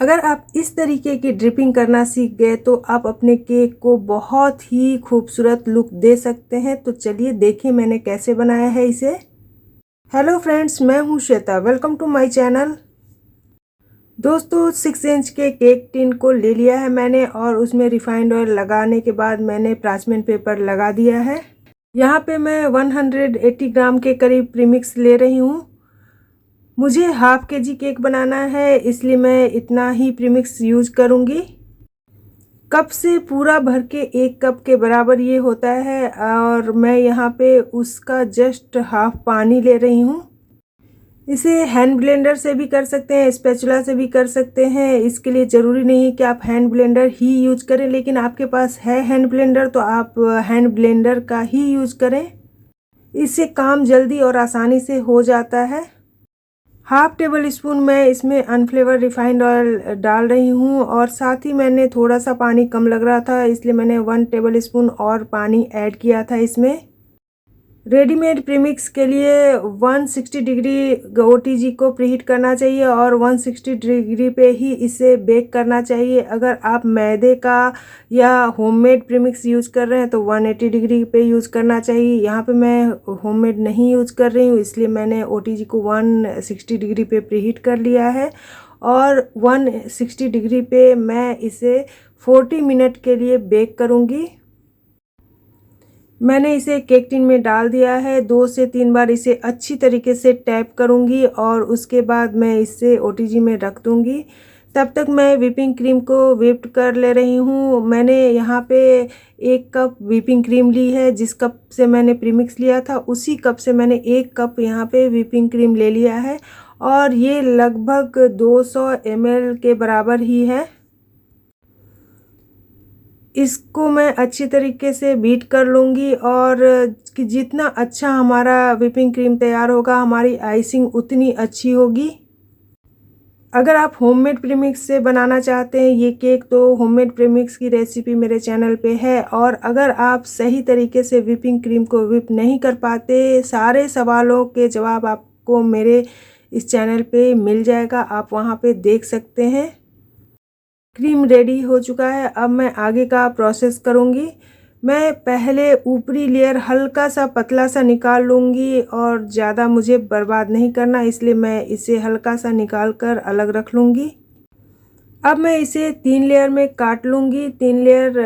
अगर आप इस तरीके की ड्रिपिंग करना सीख गए तो आप अपने केक को बहुत ही खूबसूरत लुक दे सकते हैं। तो चलिए देखिए मैंने कैसे बनाया है इसे। हेलो फ्रेंड्स, मैं हूं Shweta, welcome to my channel. दोस्तों 6 इंच के केक टिन को ले लिया है मैंने और उसमें रिफाइंड ऑयल लगाने के बाद मैंने पार्चमेंट पेपर लगा दिया है। यहाँ पे मैं 180 ग्राम के करीब प्रीमिक्स ले रही हूँ। मुझे हाफ केजी केक बनाना है, इसलिए मैं इतना ही प्रीमिक्स यूज करूँगी। कप से पूरा भर के 1 कप के बराबर ये होता है और मैं यहाँ पे उसका जस्ट हाफ पानी ले रही हूँ। इसे हैंड ब्लेंडर से भी कर सकते हैं, स्पैचुला से भी कर सकते हैं। इसके लिए ज़रूरी नहीं है कि आप हैंड ब्लेंडर ही यूज करें, लेकिन आपके पास है हैंड ब्लेंडर तो आप हैंड ब्लेंडर का ही यूज करें। इससे काम जल्दी और आसानी से हो जाता है। हाफ टेबल स्पून मैं इसमें अनफ्लेवर्ड रिफाइंड ऑयल डाल रही हूँ और साथ ही मैंने थोड़ा सा पानी कम लग रहा था, इसलिए मैंने 1 टेबल स्पून और पानी ऐड किया था इसमें। रेडीमेड प्रीमिक्स के लिए 160 डिग्री OTG को प्रीहीट करना चाहिए और 160 डिग्री पे ही इसे बेक करना चाहिए। अगर आप मैदे का या होममेड प्रीमिक्स यूज़ कर रहे हैं तो 180 डिग्री पे यूज़ करना चाहिए। यहाँ पे मैं होममेड नहीं यूज़ कर रही हूँ, इसलिए मैंने OTG को 160 डिग्री पे प्रीहीट कर लिया है और 160 डिग्री पे मैं इसे 40 मिनट के लिए बेक करूँगी। मैंने इसे केक टिन में डाल दिया है। 2 से 3 बार इसे अच्छी तरीके से टैप करूंगी और उसके बाद मैं इसे OTG में रख दूंगी। तब तक मैं व्हिपिंग क्रीम को व्हिप्ड कर ले रही हूँ। मैंने यहाँ पे 1 कप व्हिपिंग क्रीम ली है। जिस कप से मैंने प्रीमिक्स लिया था उसी कप से मैंने 1 कप यहाँ पे व्हिपिंग क्रीम ले लिया है और ये लगभग 200 ml के बराबर ही है। इसको मैं अच्छी तरीके से बीट कर लूँगी और कि जितना अच्छा हमारा व्हिपिंग क्रीम तैयार होगा हमारी आइसिंग उतनी अच्छी होगी। अगर आप होममेड प्रीमिक्स से बनाना चाहते हैं ये केक तो होममेड प्रीमिक्स की रेसिपी मेरे चैनल पे है। और अगर आप सही तरीके से व्हिपिंग क्रीम को व्हिप नहीं कर पाते, सारे सवालों के जवाब आपको मेरे इस चैनल पे मिल जाएगा, आप वहाँ पे देख सकते हैं। क्रीम रेडी हो चुका है। अब मैं आगे का प्रोसेस करूँगी। मैं पहले ऊपरी लेयर हल्का सा पतला सा निकाल लूँगी और ज़्यादा मुझे बर्बाद नहीं करना, इसलिए मैं इसे हल्का सा निकाल कर अलग रख लूँगी। अब मैं इसे 3 लेयर में काट लूँगी। 3 लेयर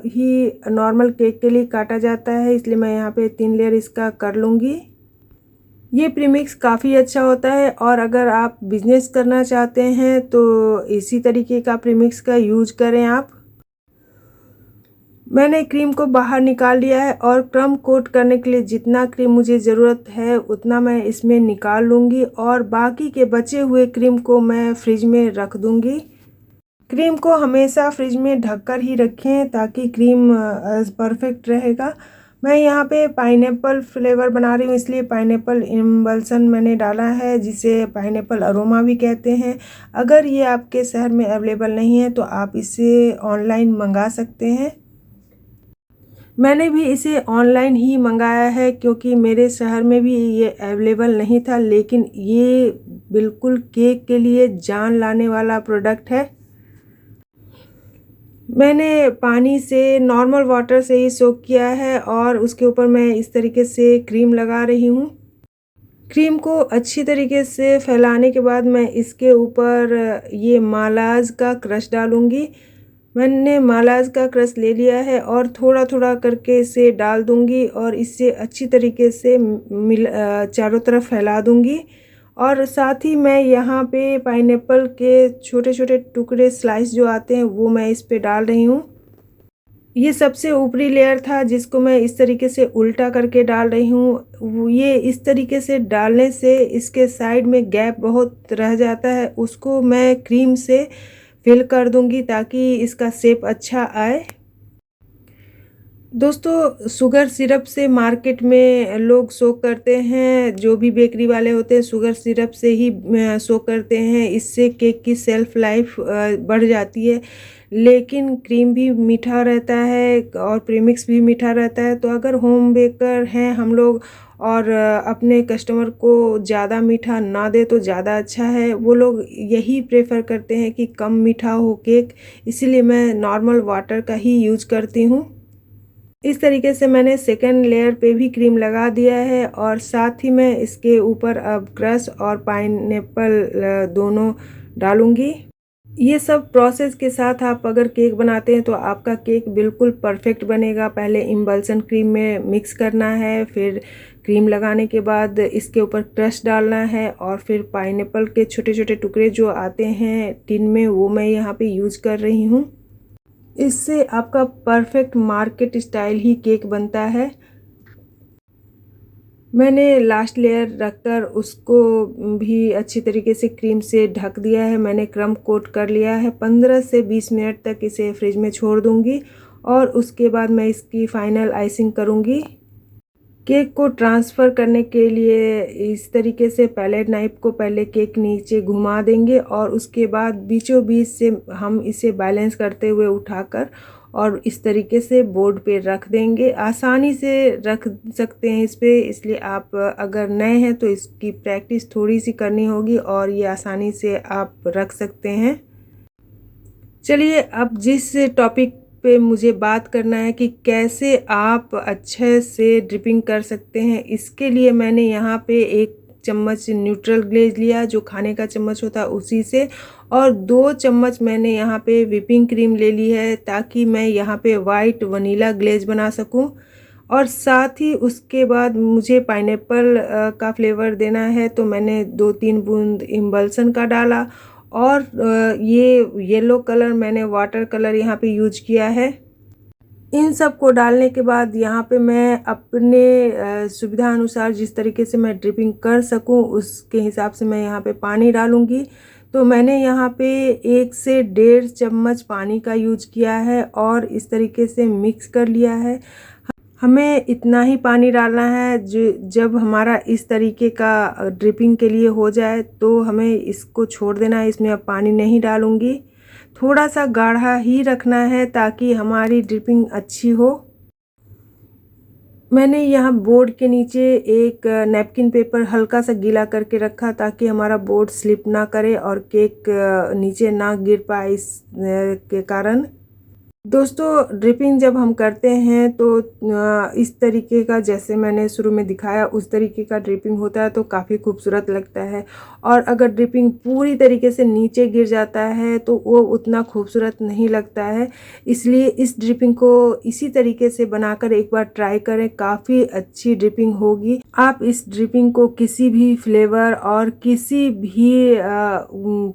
ही नॉर्मल केक के लिए काटा जाता है, इसलिए मैं यहाँ पे 3 लेयर इसका कर लूँगी। ये प्रीमिक्स काफ़ी अच्छा होता है और अगर आप बिजनेस करना चाहते हैं तो इसी तरीके का प्रीमिक्स का यूज करें आप। मैंने क्रीम को बाहर निकाल लिया है और क्रम कोट करने के लिए जितना क्रीम मुझे ज़रूरत है उतना मैं इसमें निकाल लूँगी और बाकी के बचे हुए क्रीम को मैं फ्रिज में रख दूँगी। क्रीम को हमेशा फ्रिज में ढककर ही रखें ताकि क्रीम परफेक्ट रहेगा। मैं यहाँ पे पाइनएप्पल फ्लेवर बना रही हूँ, इसलिए पाइनएप्पल इम्बल्सन मैंने डाला है, जिसे पाइनएप्पल अरोमा भी कहते हैं। अगर ये आपके शहर में अवेलेबल नहीं है तो आप इसे ऑनलाइन मंगा सकते हैं। मैंने भी इसे ऑनलाइन ही मंगाया है क्योंकि मेरे शहर में भी ये अवेलेबल नहीं था, लेकिन ये बिल्कुल केक के लिए जान लाने वाला प्रोडक्ट है। मैंने पानी से नॉर्मल वाटर से ही सोक किया है और उसके ऊपर मैं इस तरीके से क्रीम लगा रही हूँ। क्रीम को अच्छी तरीके से फैलाने के बाद मैं इसके ऊपर ये मालाज का क्रश डालूँगी। मैंने मालाज का क्रश ले लिया है और थोड़ा थोड़ा करके इसे डाल दूँगी और इससे अच्छी तरीके से चारों तरफ फैला दूँगी। और साथ ही मैं यहाँ पे पाइनएप्पल के छोटे छोटे टुकड़े स्लाइस जो आते हैं वो मैं इस पे डाल रही हूँ। ये सबसे ऊपरी लेयर था जिसको मैं इस तरीके से उल्टा करके डाल रही हूँ। ये इस तरीके से डालने से इसके साइड में गैप बहुत रह जाता है, उसको मैं क्रीम से फिल कर दूँगी ताकि इसका शेप अच्छा आए। दोस्तों शुगर सिरप से मार्केट में लोग सोक करते हैं, जो भी बेकरी वाले होते हैं शुगर सिरप से ही सोक करते हैं। इससे केक की सेल्फ लाइफ बढ़ जाती है, लेकिन क्रीम भी मीठा रहता है और प्रीमिक्स भी मीठा रहता है। तो अगर होम बेकर हैं हम लोग और अपने कस्टमर को ज़्यादा मीठा ना दे तो ज़्यादा अच्छा है। वो लोग यही प्रेफर करते हैं कि कम मीठा हो केक, इसीलिए मैं नॉर्मल वाटर का ही यूज करती हूँ। इस तरीके से मैंने सेकंड लेयर पे भी क्रीम लगा दिया है और साथ ही मैं इसके ऊपर अब क्रश और पाइनएप्पल दोनों डालूंगी। ये सब प्रोसेस के साथ आप अगर केक बनाते हैं तो आपका केक बिल्कुल परफेक्ट बनेगा। पहले इम्बल्सन क्रीम में मिक्स करना है, फिर क्रीम लगाने के बाद इसके ऊपर क्रश डालना है और फिर पाइनएप्पल के छोटे छोटे टुकड़े जो आते हैं टिन में वो मैं यहाँ पे यूज कर रही हूँ। इससे आपका परफेक्ट मार्केट स्टाइल ही केक बनता है। मैंने लास्ट लेयर रखकर उसको भी अच्छी तरीके से क्रीम से ढक दिया है। मैंने क्रम कोट कर लिया है। 15 से 20 मिनट तक इसे फ्रिज में छोड़ दूंगी और उसके बाद मैं इसकी फाइनल आइसिंग करूंगी। केक को ट्रांसफ़र करने के लिए इस तरीके से पैलेट नाइफ को पहले केक नीचे घुमा देंगे और उसके बाद बीचों बीच से हम इसे बैलेंस करते हुए उठाकर और इस तरीके से बोर्ड पे रख देंगे। आसानी से रख सकते हैं इस पे, इसलिए आप अगर नए हैं तो इसकी प्रैक्टिस थोड़ी सी करनी होगी और ये आसानी से आप रख सकते हैं। चलिए अब जिस टॉपिक पे मुझे बात करना है कि कैसे आप अच्छे से ड्रिपिंग कर सकते हैं, इसके लिए मैंने यहाँ पे 1 चम्मच न्यूट्रल ग्लेज लिया जो खाने का चम्मच होता है उसी से, और 2 चम्मच मैंने यहाँ पे व्हिपिंग क्रीम ले ली है ताकि मैं यहाँ पे वाइट वनीला ग्लेज बना सकूँ। और साथ ही उसके बाद मुझे पाइनएप्पल का फ्लेवर देना है तो मैंने 2-3 बूंद इम्बल्सन का डाला और ये येलो कलर मैंने वाटर कलर यहाँ पे यूज किया है। इन सब को डालने के बाद यहाँ पे मैं अपने सुविधा अनुसार जिस तरीके से मैं ड्रिपिंग कर सकूँ उसके हिसाब से मैं यहाँ पे पानी डालूँगी। तो मैंने यहाँ पे 1 से 1.5 चम्मच पानी का यूज किया है और इस तरीके से मिक्स कर लिया है। हमें इतना ही पानी डालना है जब हमारा इस तरीके का ड्रिपिंग के लिए हो जाए तो हमें इसको छोड़ देना है। इसमें अब पानी नहीं डालूंगी। थोड़ा सा गाढ़ा ही रखना है ताकि हमारी ड्रिपिंग अच्छी हो। मैंने यहाँ बोर्ड के नीचे एक नैपकिन पेपर हल्का सा गीला करके रखा ताकि हमारा बोर्ड स्लिप ना करे और केक नीचे ना गिर पाए इस के कारण। दोस्तों ड्रिपिंग जब हम करते हैं तो इस तरीके का जैसे मैंने शुरू में दिखाया उस तरीके का ड्रिपिंग होता है तो काफ़ी खूबसूरत लगता है। और अगर ड्रिपिंग पूरी तरीके से नीचे गिर जाता है तो वो उतना खूबसूरत नहीं लगता है। इसलिए इस ड्रिपिंग को इसी तरीके से बनाकर एक बार ट्राई करें, काफ़ी अच्छी ड्रिपिंग होगी। आप इस ड्रिपिंग को किसी भी फ्लेवर और किसी भी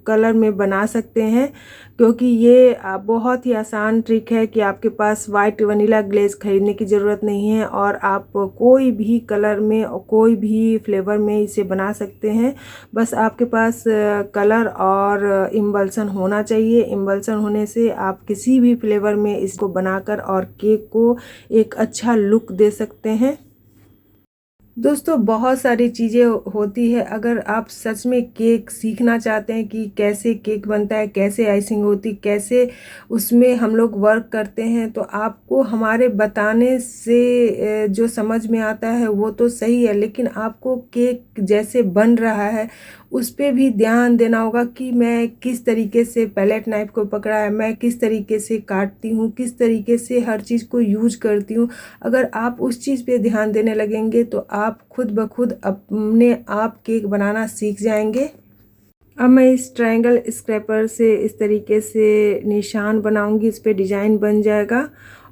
कलर में बना सकते हैं क्योंकि ये बहुत ही आसान ट्रिक है कि आपके पास वाइट वनीला ग्लेज खरीदने की ज़रूरत नहीं है और आप कोई भी कलर में और कोई भी फ्लेवर में इसे बना सकते हैं। बस आपके पास कलर और इम्बल्सन होना चाहिए। इम्बल्सन होने से आप किसी भी फ्लेवर में इसको बनाकर और केक को एक अच्छा लुक दे सकते हैं। दोस्तों बहुत सारी चीज़ें होती है। अगर आप सच में केक सीखना चाहते हैं कि कैसे केक बनता है, कैसे आइसिंग होती, कैसे उसमें हम लोग वर्क करते हैं, तो आपको हमारे बताने से जो समझ में आता है वो तो सही है, लेकिन आपको केक जैसे बन रहा है उस पर भी ध्यान देना होगा कि मैं किस तरीके से पैलेट नाइफ को पकड़ा है, मैं किस तरीके से काटती हूँ, किस तरीके से हर चीज़ को यूज करती हूँ। अगर आप उस चीज़ पे ध्यान देने लगेंगे तो आप खुद ब खुद अपने आप केक बनाना सीख जाएंगे। अब मैं इस ट्रायंगल स्क्रैपर से इस तरीके से निशान बनाऊंगी, इस पे डिज़ाइन बन जाएगा।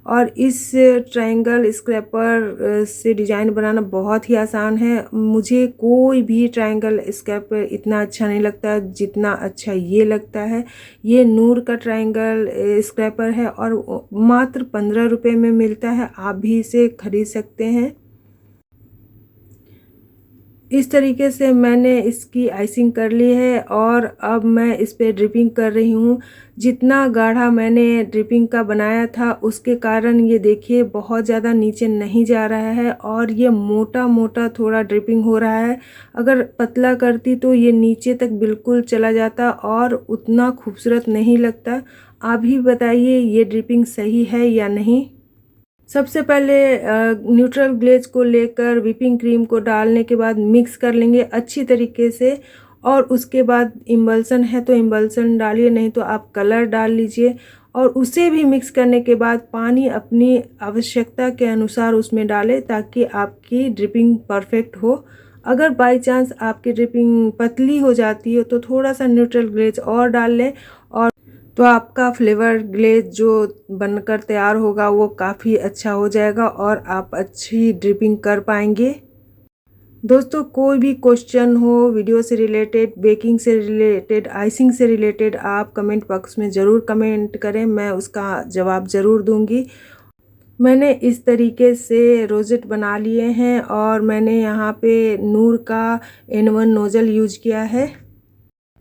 और इस ट्रायंगल स्क्रैपर से डिज़ाइन बनाना बहुत ही आसान है। मुझे कोई भी ट्रायंगल स्क्रैपर इतना अच्छा नहीं लगता जितना अच्छा ये लगता है। ये नूर का ट्रायंगल स्क्रैपर है और मात्र 15 रुपये में मिलता है। आप भी इसे खरीद सकते हैं। इस तरीके से मैंने इसकी आइसिंग कर ली है और अब मैं इस पे ड्रिपिंग कर रही हूँ। जितना गाढ़ा मैंने ड्रिपिंग का बनाया था उसके कारण ये देखिए बहुत ज़्यादा नीचे नहीं जा रहा है और ये मोटा मोटा थोड़ा ड्रिपिंग हो रहा है। अगर पतला करती तो ये नीचे तक बिल्कुल चला जाता और उतना खूबसूरत नहीं लगता। आप ही बताइए ये ड्रिपिंग सही है या नहीं। सबसे पहले न्यूट्रल ग्लेज को लेकर व्हिपिंग क्रीम को डालने के बाद मिक्स कर लेंगे अच्छी तरीके से। और उसके बाद इम्बल्सन है तो इम्बल्सन डालिए, नहीं तो आप कलर डाल लीजिए। और उसे भी मिक्स करने के बाद पानी अपनी आवश्यकता के अनुसार उसमें डालें ताकि आपकी ड्रिपिंग परफेक्ट हो। अगर बाय चांस आपकी ड्रिपिंग पतली हो जाती है तो थोड़ा सा न्यूट्रल ग्लेज और डाल लें, और तो आपका फ्लेवर ग्लेज जो बनकर तैयार होगा वो काफ़ी अच्छा हो जाएगा और आप अच्छी ड्रिपिंग कर पाएंगे। दोस्तों, कोई भी क्वेश्चन हो वीडियो से रिलेटेड, बेकिंग से रिलेटेड, आइसिंग से रिलेटेड, आप कमेंट बॉक्स में ज़रूर कमेंट करें, मैं उसका जवाब ज़रूर दूंगी। मैंने इस तरीके से रोजेट बना लिए हैं और मैंने यहाँ पे नूर का N1 नोज़ल यूज किया है।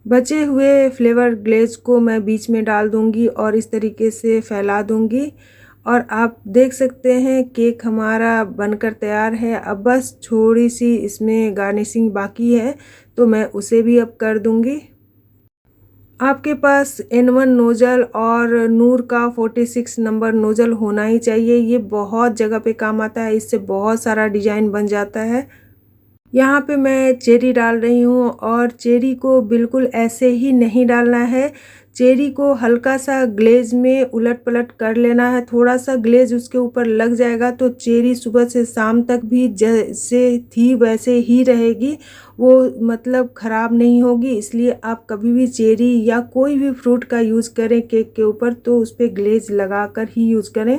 बचे हुए फ्लेवर ग्लेज को मैं बीच में डाल दूंगी और इस तरीके से फैला दूंगी। और आप देख सकते हैं केक हमारा बनकर तैयार है। अब बस थोड़ी सी इसमें गार्निशिंग बाकी है तो मैं उसे भी अब कर दूंगी। आपके पास N1 नोज़ल और नूर का 46 नंबर नोज़ल होना ही चाहिए। ये बहुत जगह पे काम आता है, इससे बहुत सारा डिजाइन बन जाता है। यहाँ पे मैं चेरी डाल रही हूँ और चेरी को बिल्कुल ऐसे ही नहीं डालना है। चेरी को हल्का सा ग्लेज में उलट पलट कर लेना है। थोड़ा सा ग्लेज उसके ऊपर लग जाएगा तो चेरी सुबह से शाम तक भी जैसे थी वैसे ही रहेगी, वो मतलब ख़राब नहीं होगी। इसलिए आप कभी भी चेरी या कोई भी फ्रूट का यूज़ करें केक के ऊपर तो उस पर ग्लेज लगा कर ही यूज़ करें।